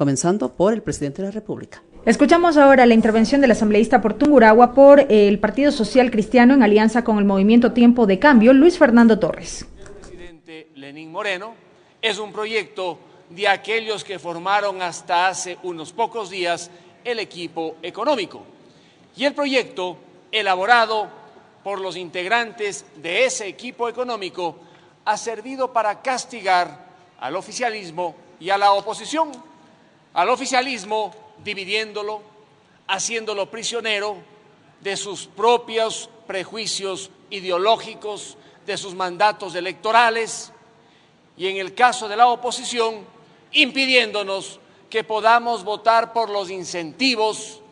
comenzando por el presidente de la República. Escuchamos ahora la intervención del asambleísta por Tungurahua por el Partido Social Cristiano en alianza con el Movimiento Tiempo de Cambio, Luis Fernando Torres. El presidente Lenín Moreno es un proyecto de aquellos que formaron hasta hace unos pocos días el equipo económico. Y el proyecto, elaborado por los integrantes de ese equipo económico, ha servido para castigar al oficialismo y a la oposición. Al oficialismo dividiéndolo, haciéndolo prisionero de sus propios prejuicios ideológicos, de sus mandatos electorales, y en el caso de la oposición, impidiéndonos que podamos votar por los incentivos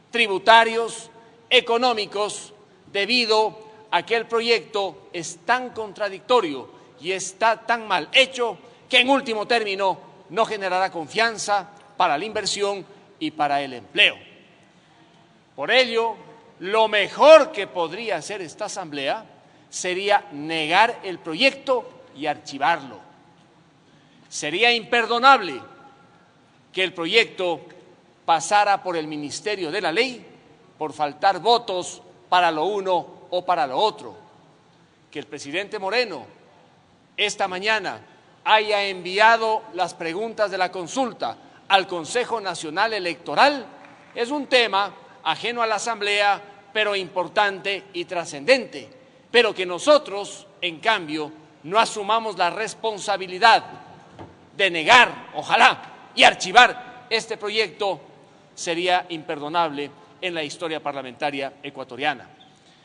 tributarios, económicos, debido a que el proyecto es tan contradictorio y está tan mal hecho que en último término no generará confianza para la inversión y para el empleo. Por ello, lo mejor que podría hacer esta Asamblea sería negar el proyecto y archivarlo. Sería imperdonable que el proyecto pasara por el Ministerio de la Ley por faltar votos para lo uno o para lo otro. Que el presidente Moreno esta mañana haya enviado las preguntas de la consulta al Consejo Nacional Electoral es un tema ajeno a la Asamblea, pero importante y trascendente. Pero que nosotros, en cambio, no asumamos la responsabilidad de negar, ojalá, y archivar este proyecto sería imperdonable en la historia parlamentaria ecuatoriana.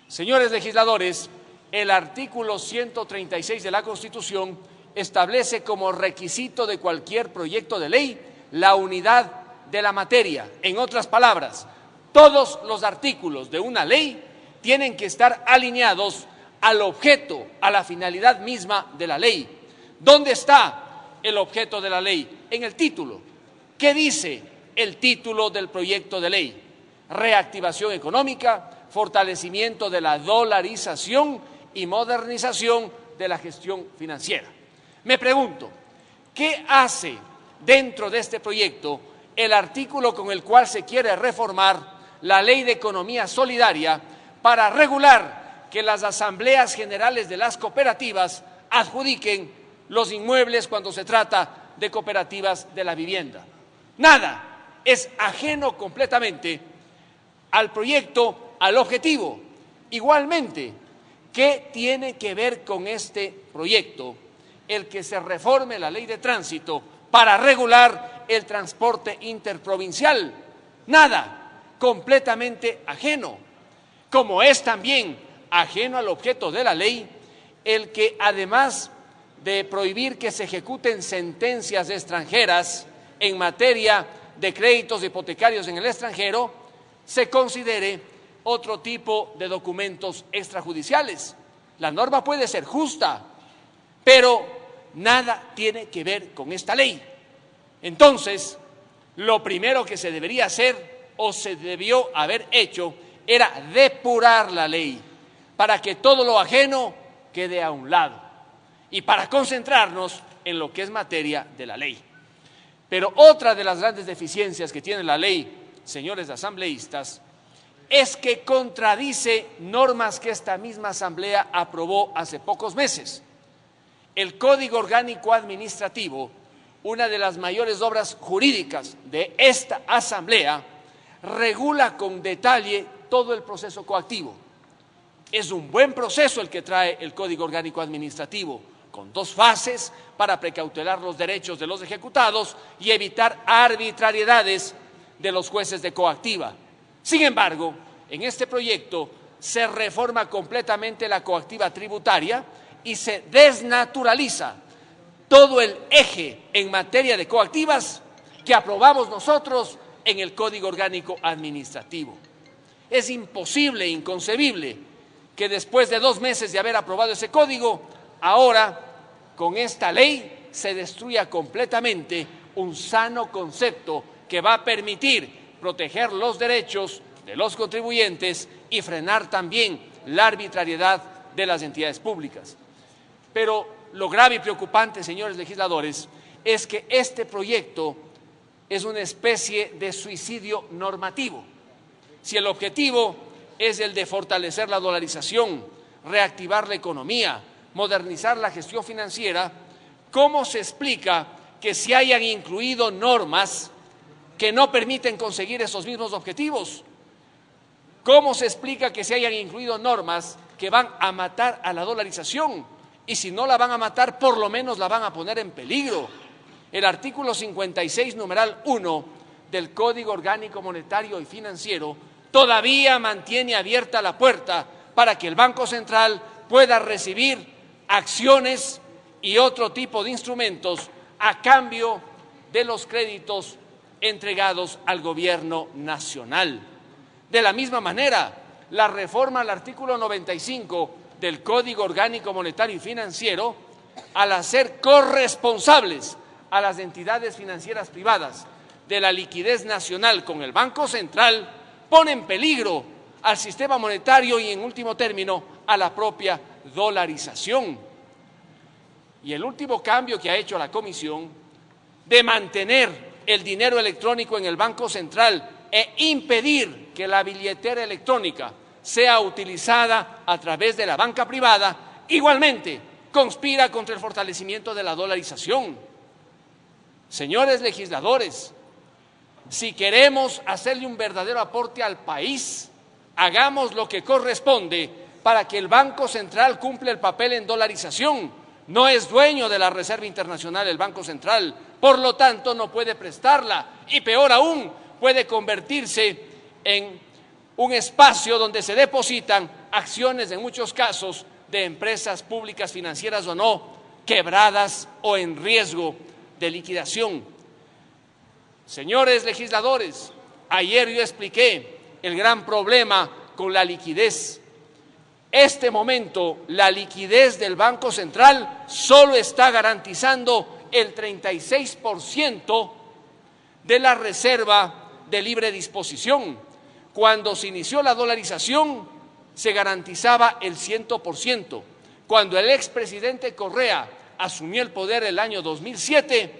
Señores legisladores, el artículo 136 de la Constitución establece como requisito de cualquier proyecto de ley la unidad de la materia. En otras palabras, todos los artículos de una ley tienen que estar alineados al objeto, a la finalidad misma de la ley. ¿Dónde está el objeto de la ley? En el título. ¿Qué dice el título del proyecto de ley? Reactivación económica, fortalecimiento de la dolarización y modernización de la gestión financiera. Me pregunto, ¿qué hace dentro de este proyecto el artículo con el cual se quiere reformar la Ley de Economía Solidaria para regular que las asambleas generales de las cooperativas adjudiquen los inmuebles cuando se trata de cooperativas de la vivienda? Nada, es ajeno completamente al proyecto, al objetivo. Igualmente, ¿qué tiene que ver con este proyecto el que se reforme la ley de tránsito para regular el transporte interprovincial? Nada, completamente ajeno. Como es también ajeno al objeto de la ley el que, además de prohibir que se ejecuten sentencias extranjeras en materia de créditos hipotecarios en el extranjero, se considere otro tipo de documentos extrajudiciales. La norma puede ser justa, pero nada tiene que ver con esta ley. Entonces, lo primero que se debería hacer o se debió haber hecho era depurar la ley para que todo lo ajeno quede a un lado y para concentrarnos en lo que es materia de la ley. Pero otra de las grandes deficiencias que tiene la ley, señores asambleístas, es que contradice normas que esta misma Asamblea aprobó hace pocos meses. El Código Orgánico Administrativo, una de las mayores obras jurídicas de esta Asamblea, regula con detalle todo el proceso coactivo. Es un buen proceso el que trae el Código Orgánico Administrativo, con 2 fases para precautelar los derechos de los ejecutados y evitar arbitrariedades de los jueces de coactiva. Sin embargo, en este proyecto se reforma completamente la coactiva tributaria y se desnaturaliza todo el eje en materia de coactivas que aprobamos nosotros en el Código Orgánico Administrativo. Es imposible, inconcebible, que después de 2 meses de haber aprobado ese código, ahora, con esta ley, se destruya completamente un sano concepto que va a permitir proteger los derechos de los contribuyentes y frenar también la arbitrariedad de las entidades públicas. Pero lo grave y preocupante, señores legisladores, es que este proyecto es una especie de suicidio normativo. Si el objetivo es el de fortalecer la dolarización, reactivar la economía, modernizar la gestión financiera, ¿cómo se explica que se hayan incluido normas que no permiten conseguir esos mismos objetivos? ¿Cómo se explica que se hayan incluido normas que van a matar a la dolarización? Y si no la van a matar, por lo menos la van a poner en peligro. El artículo 56, numeral 1 del Código Orgánico Monetario y Financiero todavía mantiene abierta la puerta para que el Banco Central pueda recibir acciones y otro tipo de instrumentos a cambio de los créditos entregados al gobierno nacional. De la misma manera, la reforma al artículo 95 del Código Orgánico Monetario y Financiero, al hacer corresponsables a las entidades financieras privadas de la liquidez nacional con el Banco Central, pone en peligro al sistema monetario y, en último término, a la propia dolarización. Y el último cambio que ha hecho la Comisión de mantener el dinero electrónico en el Banco Central e impedir que la billetera electrónica sea utilizada a través de la banca privada, igualmente conspira contra el fortalecimiento de la dolarización. Señores legisladores, si queremos hacerle un verdadero aporte al país, hagamos lo que corresponde para que el Banco Central cumpla el papel en dolarización. No es dueño de la Reserva Internacional el Banco Central, por lo tanto no puede prestarla y, peor aún, puede convertirse en un espacio donde se depositan acciones, en muchos casos, de empresas públicas, financieras o no, quebradas o en riesgo de liquidación. Señores legisladores, ayer yo expliqué el gran problema con la liquidez. Este momento, la liquidez del Banco Central solo está garantizando el 36% de la reserva de libre disposición. Cuando se inició la dolarización, se garantizaba el 100%. Cuando el expresidente Correa asumió el poder el año 2007,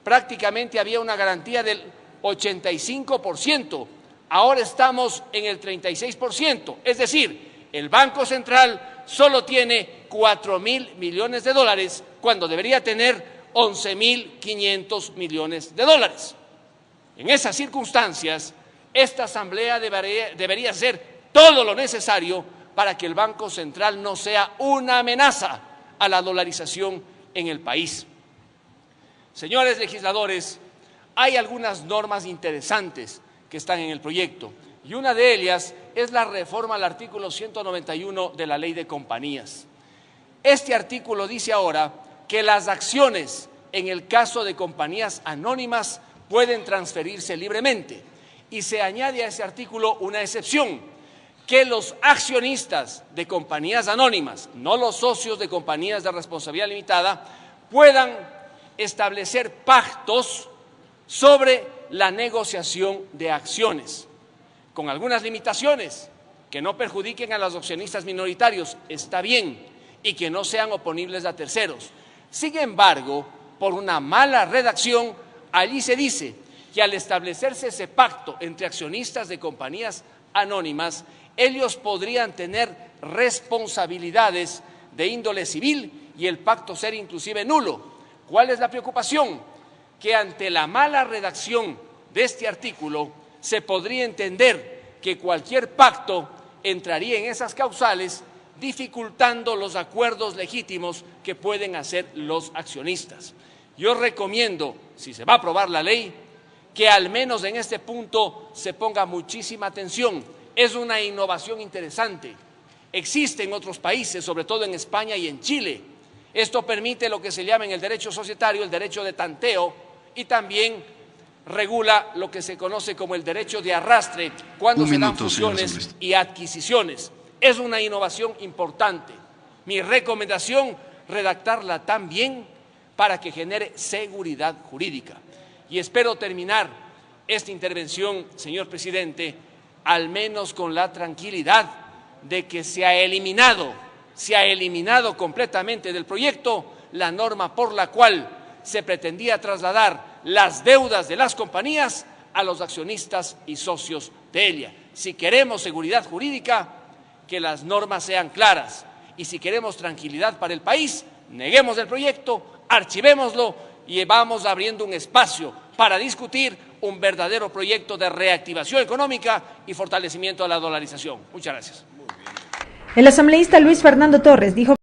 prácticamente había una garantía del 85%. Ahora estamos en el 36%, es decir, el Banco Central solo tiene 4.000 millones de dólares cuando debería tener 11.500 millones de dólares. En esas circunstancias, esta Asamblea debería hacer todo lo necesario para que el Banco Central no sea una amenaza a la dolarización en el país. Señores legisladores, hay algunas normas interesantes que están en el proyecto y una de ellas es la reforma al artículo 191 de la Ley de Compañías. Este artículo dice ahora que las acciones en el caso de compañías anónimas pueden transferirse libremente y se añade a ese artículo una excepción, que los accionistas de compañías anónimas, no los socios de compañías de responsabilidad limitada, puedan establecer pactos sobre la negociación de acciones, con algunas limitaciones, que no perjudiquen a los accionistas minoritarios, está bien, y que no sean oponibles a terceros. Sin embargo, por una mala redacción, allí se dice que al establecerse ese pacto entre accionistas de compañías anónimas, ellos podrían tener responsabilidades de índole civil y el pacto ser inclusive nulo. ¿Cuál es la preocupación? Que ante la mala redacción de este artículo se podría entender que cualquier pacto entraría en esas causales, dificultando los acuerdos legítimos que pueden hacer los accionistas. Yo recomiendo, si se va a aprobar la ley, que al menos en este punto se ponga muchísima atención. Es una innovación interesante. Existe en otros países, sobre todo en España y en Chile. Esto permite lo que se llama en el derecho societario el derecho de tanteo y también regula lo que se conoce como el derecho de arrastre cuando se dan fusiones y adquisiciones. Es una innovación importante. Mi recomendación, redactarla tan bien para que genere seguridad jurídica. Y espero terminar esta intervención, señor presidente, al menos con la tranquilidad de que se ha eliminado completamente del proyecto la norma por la cual se pretendía trasladar las deudas de las compañías a los accionistas y socios de Elia. Si queremos seguridad jurídica, que las normas sean claras. Y si queremos tranquilidad para el país, neguemos el proyecto, archivémoslo y vamos abriendo un espacio para discutir un verdadero proyecto de reactivación económica y fortalecimiento de la dolarización. Muchas gracias. El asambleísta Luis Fernando Torres dijo